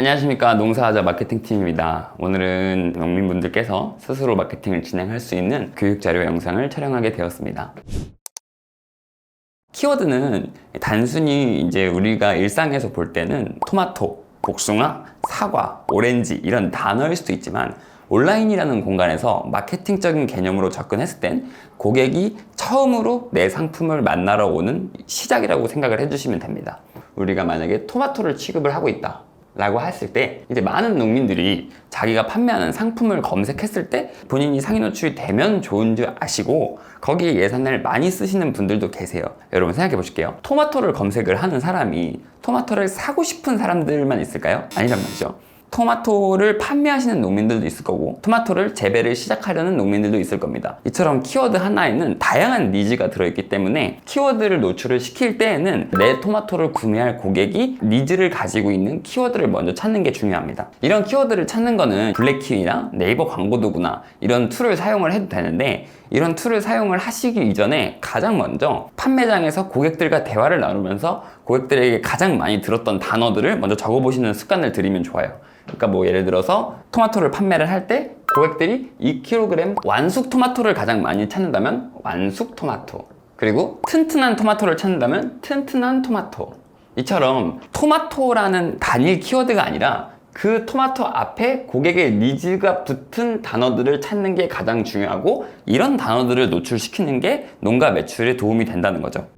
안녕하십니까, 농사하자 마케팅팀입니다. 오늘은 농민분들께서 스스로 마케팅을 진행할 수 있는 교육 자료 영상을 촬영하게 되었습니다. 키워드는 단순히 이제 우리가 일상에서 볼 때는 토마토, 복숭아, 사과, 오렌지 이런 단어일 수도 있지만, 온라인이라는 공간에서 마케팅적인 개념으로 접근했을 땐 고객이 처음으로 내 상품을 만나러 오는 시작이라고 생각을 해주시면 됩니다. 우리가 만약에 토마토를 취급을 하고 있다 라고 했을 때, 이제 많은 농민들이 자기가 판매하는 상품을 검색했을 때 본인이 상위 노출이 되면 좋은 줄 아시고 거기에 예산을 많이 쓰시는 분들도 계세요. 여러분 생각해 보실게요. 토마토를 검색을 하는 사람이 토마토를 사고 싶은 사람들만 있을까요? 아니란 말이죠. 토마토를 판매하시는 농민들도 있을 거고, 토마토를 재배를 시작하려는 농민들도 있을 겁니다. 이처럼 키워드 하나에는 다양한 니즈가 들어있기 때문에 키워드를 노출을 시킬 때에는 내 토마토를 구매할 고객이 니즈를 가지고 있는 키워드를 먼저 찾는 게 중요합니다. 이런 키워드를 찾는 거는 블랙키위나 네이버 광고도구나 이런 툴을 사용을 해도 되는데, 이런 툴을 사용을 하시기 이전에 가장 먼저 판매장에서 고객들과 대화를 나누면서 고객들에게 가장 많이 들었던 단어들을 먼저 적어보시는 습관을 들이면 좋아요. 그러니까 뭐 예를 들어서 토마토를 판매를 할 때 고객들이 2kg 완숙 토마토를 가장 많이 찾는다면 완숙 토마토, 그리고 튼튼한 토마토를 찾는다면 튼튼한 토마토. 이처럼 토마토라는 단일 키워드가 아니라 그 토마토 앞에 고객의 니즈가 붙은 단어들을 찾는 게 가장 중요하고, 이런 단어들을 노출시키는 게 농가 매출에 도움이 된다는 거죠.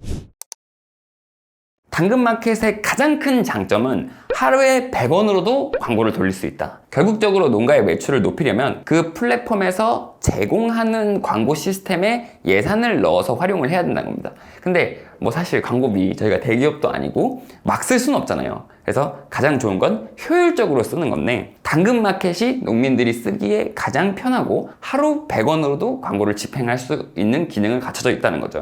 당근마켓의 가장 큰 장점은 하루에 100원으로도 광고를 돌릴 수 있다. 결국적으로 농가의 매출을 높이려면 그 플랫폼에서 제공하는 광고 시스템에 예산을 넣어서 활용을 해야 된다는 겁니다. 근데 뭐 사실 광고비 저희가 대기업도 아니고 막 쓸 수는 없잖아요. 그래서 가장 좋은 건 효율적으로 쓰는 건데, 당근마켓이 농민들이 쓰기에 가장 편하고 하루 100원으로도 광고를 집행할 수 있는 기능을 갖춰져 있다는 거죠.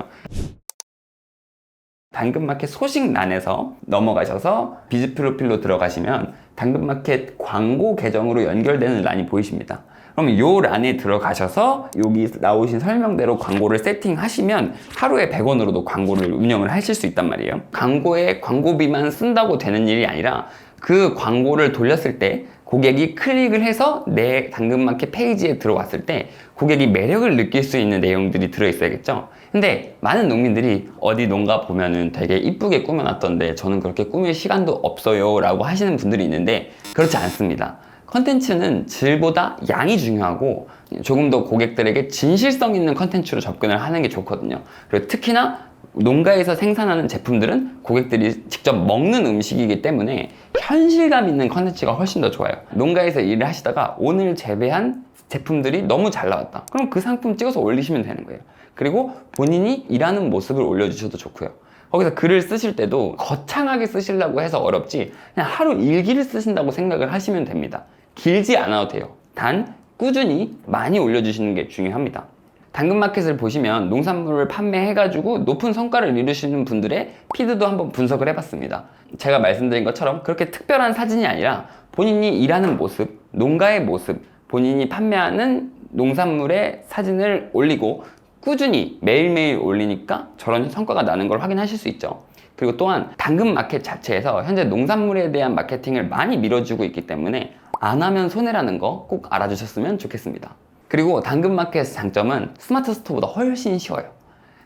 당근마켓 소식란에서 넘어가셔서 비즈 프로필로 들어가시면 당근마켓 광고 계정으로 연결되는 란이 보이십니다. 그럼 이 란에 들어가셔서 여기 나오신 설명대로 광고를 세팅하시면 하루에 100원으로도 광고를 운영을 하실 수 있단 말이에요. 광고에 광고비만 쓴다고 되는 일이 아니라 그 광고를 돌렸을 때 고객이 클릭을 해서 내 당근마켓 페이지에 들어왔을 때 고객이 매력을 느낄 수 있는 내용들이 들어있어야겠죠. 근데 많은 농민들이 어디 농가 보면은 되게 이쁘게 꾸며놨던데 저는 그렇게 꾸밀 시간도 없어요 라고 하시는 분들이 있는데, 그렇지 않습니다. 컨텐츠는 질보다 양이 중요하고 조금 더 고객들에게 진실성 있는 컨텐츠로 접근을 하는 게 좋거든요. 그리고 특히나 농가에서 생산하는 제품들은 고객들이 직접 먹는 음식이기 때문에 현실감 있는 컨텐츠가 훨씬 더 좋아요. 농가에서 일을 하시다가 오늘 재배한 제품들이 너무 잘 나왔다. 그럼 그 상품 찍어서 올리시면 되는 거예요. 그리고 본인이 일하는 모습을 올려주셔도 좋고요. 거기서 글을 쓰실 때도 거창하게 쓰시려고 해서 어렵지, 그냥 하루 일기를 쓰신다고 생각을 하시면 됩니다. 길지 않아도 돼요. 단 꾸준히 많이 올려주시는 게 중요합니다. 당근마켓을 보시면 농산물을 판매해가지고 높은 성과를 이루시는 분들의 피드도 한번 분석을 해봤습니다. 제가 말씀드린 것처럼 그렇게 특별한 사진이 아니라 본인이 일하는 모습, 농가의 모습, 본인이 판매하는 농산물의 사진을 올리고 꾸준히 매일매일 올리니까 저런 성과가 나는 걸 확인하실 수 있죠. 그리고 또한 당근마켓 자체에서 현재 농산물에 대한 마케팅을 많이 밀어주고 있기 때문에 안 하면 손해라는 거 꼭 알아주셨으면 좋겠습니다. 그리고 당근마켓의 장점은 스마트 스토어보다 훨씬 쉬워요.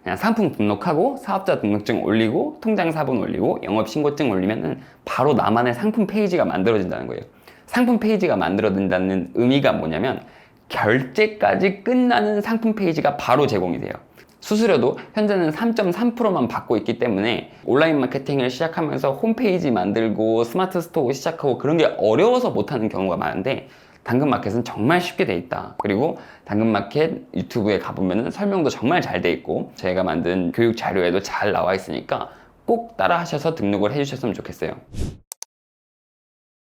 그냥 상품 등록하고 사업자 등록증 올리고 통장 사본 올리고 영업신고증 올리면은 바로 나만의 상품 페이지가 만들어진다는 거예요. 상품 페이지가 만들어진다는 의미가 뭐냐면 결제까지 끝나는 상품 페이지가 바로 제공이 돼요. 수수료도 현재는 3.3%만 받고 있기 때문에 온라인 마케팅을 시작하면서 홈페이지 만들고 스마트 스토어 시작하고 그런 게 어려워서 못하는 경우가 많은데, 당근마켓은 정말 쉽게 돼 있다. 그리고 당근마켓 유튜브에 가보면 설명도 정말 잘 돼 있고 제가 만든 교육 자료에도 잘 나와 있으니까 꼭 따라 하셔서 등록을 해주셨으면 좋겠어요.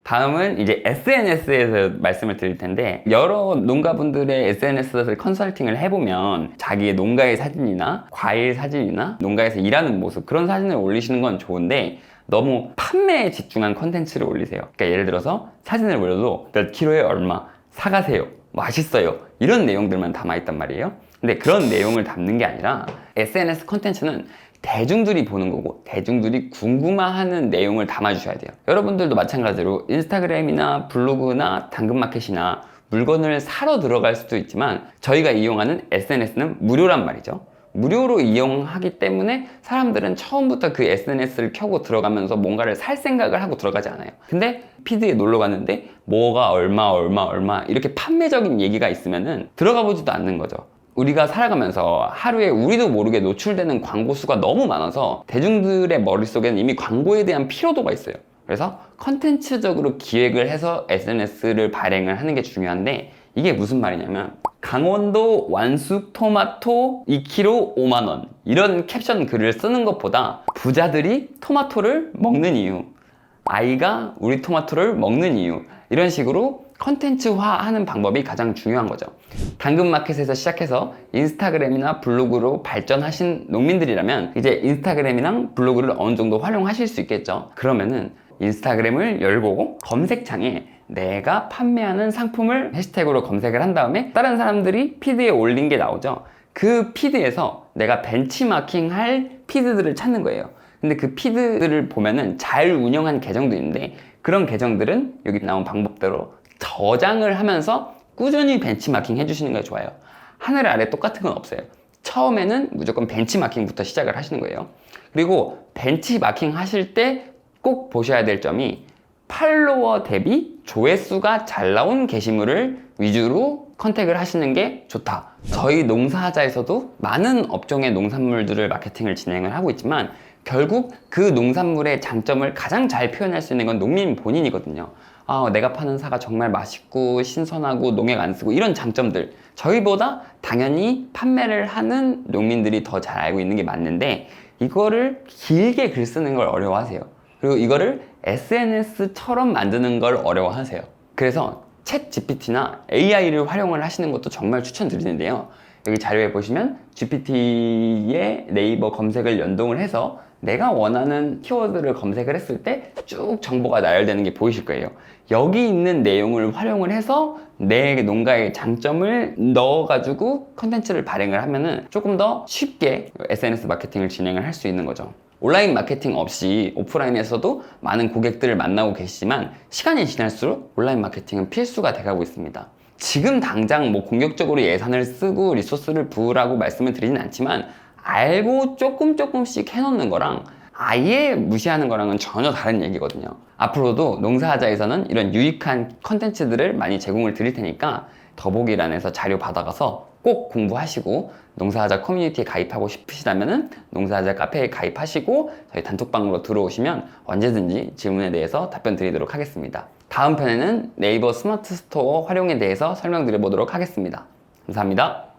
다음은 이제 SNS에서 말씀을 드릴 텐데, 여러 농가분들의 SNS를 컨설팅을 해보면 자기의 농가의 사진이나 과일 사진이나 농가에서 일하는 모습, 그런 사진을 올리시는 건 좋은데 너무 판매에 집중한 컨텐츠를 올리세요. 그러니까 예를 들어서 사진을 올려도 몇 킬로에 얼마, 사가세요, 맛있어요, 이런 내용들만 담아있단 말이에요. 근데 그런 내용을 담는 게 아니라 SNS 컨텐츠는 대중들이 보는 거고 대중들이 궁금해하는 내용을 담아주셔야 돼요. 여러분들도 마찬가지로 인스타그램이나 블로그나 당근마켓이나 물건을 사러 들어갈 수도 있지만 저희가 이용하는 SNS는 무료란 말이죠. 무료로 이용하기 때문에 사람들은 처음부터 그 SNS를 켜고 들어가면서 뭔가를 살 생각을 하고 들어가지 않아요. 근데 피드에 놀러 갔는데 뭐가 얼마 이렇게 판매적인 얘기가 있으면은 들어가 보지도 않는 거죠. 우리가 살아가면서 하루에 우리도 모르게 노출되는 광고 수가 너무 많아서 대중들의 머릿속에는 이미 광고에 대한 피로도가 있어요. 그래서 컨텐츠적으로 기획을 해서 SNS를 발행을 하는 게 중요한데 이게 무슨 말이냐면 강원도 완숙 토마토 2kg 5만원 이런 캡션 글을 쓰는 것보다 부자들이 토마토를 먹는 이유, 아이가 우리 토마토를 먹는 이유 이런 식으로 컨텐츠화하는 방법이 가장 중요한 거죠. 당근마켓에서 시작해서 인스타그램이나 블로그로 발전하신 농민들이라면 이제 인스타그램이랑 블로그를 어느 정도 활용하실 수 있겠죠. 그러면은 인스타그램을 열고 검색창에 내가 판매하는 상품을 해시태그로 검색을 한 다음에 다른 사람들이 피드에 올린 게 나오죠. 그 피드에서 내가 벤치마킹 할 피드들을 찾는 거예요. 근데 그 피드들을 보면은 잘 운영한 계정도 있는데 그런 계정들은 여기 나온 방법대로 저장을 하면서 꾸준히 벤치마킹 해주시는 게 좋아요. 하늘 아래 똑같은 건 없어요. 처음에는 무조건 벤치마킹부터 시작을 하시는 거예요. 그리고 벤치마킹 하실 때 꼭 보셔야 될 점이 팔로워 대비 조회수가 잘 나온 게시물을 위주로 컨택을 하시는 게 좋다. 저희 농사하자에서도 많은 업종의 농산물들을 마케팅을 진행을 하고 있지만 결국 그 농산물의 장점을 가장 잘 표현할 수 있는 건 농민 본인이거든요. 내가 파는 사과 정말 맛있고 신선하고 농약 안 쓰고 이런 장점들 저희보다 당연히 판매를 하는 농민들이 더 잘 알고 있는 게 맞는데 이거를 길게 글 쓰는 걸 어려워하세요. 그리고 이거를 SNS처럼 만드는 걸 어려워하세요. 그래서 챗 GPT나 AI를 활용을 하시는 것도 정말 추천드리는데요. 여기 자료에 보시면 GPT의 네이버 검색을 연동을 해서 내가 원하는 키워드를 검색을 했을 때 쭉 정보가 나열되는 게 보이실 거예요. 여기 있는 내용을 활용을 해서 내 농가의 장점을 넣어가지고 컨텐츠를 발행을 하면은 조금 더 쉽게 SNS 마케팅을 진행을 할 수 있는 거죠. 온라인 마케팅 없이 오프라인에서도 많은 고객들을 만나고 계시지만 시간이 지날수록 온라인 마케팅은 필수가 돼가고 있습니다. 지금 당장 뭐 공격적으로 예산을 쓰고 리소스를 부으라고 말씀을 드리진 않지만 알고 조금씩 해놓는 거랑 아예 무시하는 거랑은 전혀 다른 얘기거든요. 앞으로도 농사하자에서는 이런 유익한 컨텐츠들을 많이 제공을 드릴 테니까 더보기란에서 자료 받아가서 꼭 공부하시고 농사하자 커뮤니티에 가입하고 싶으시다면 농사하자 카페에 가입하시고 저희 단톡방으로 들어오시면 언제든지 질문에 대해서 답변 드리도록 하겠습니다. 다음 편에는 네이버 스마트 스토어 활용에 대해서 설명드려 보도록 하겠습니다. 감사합니다.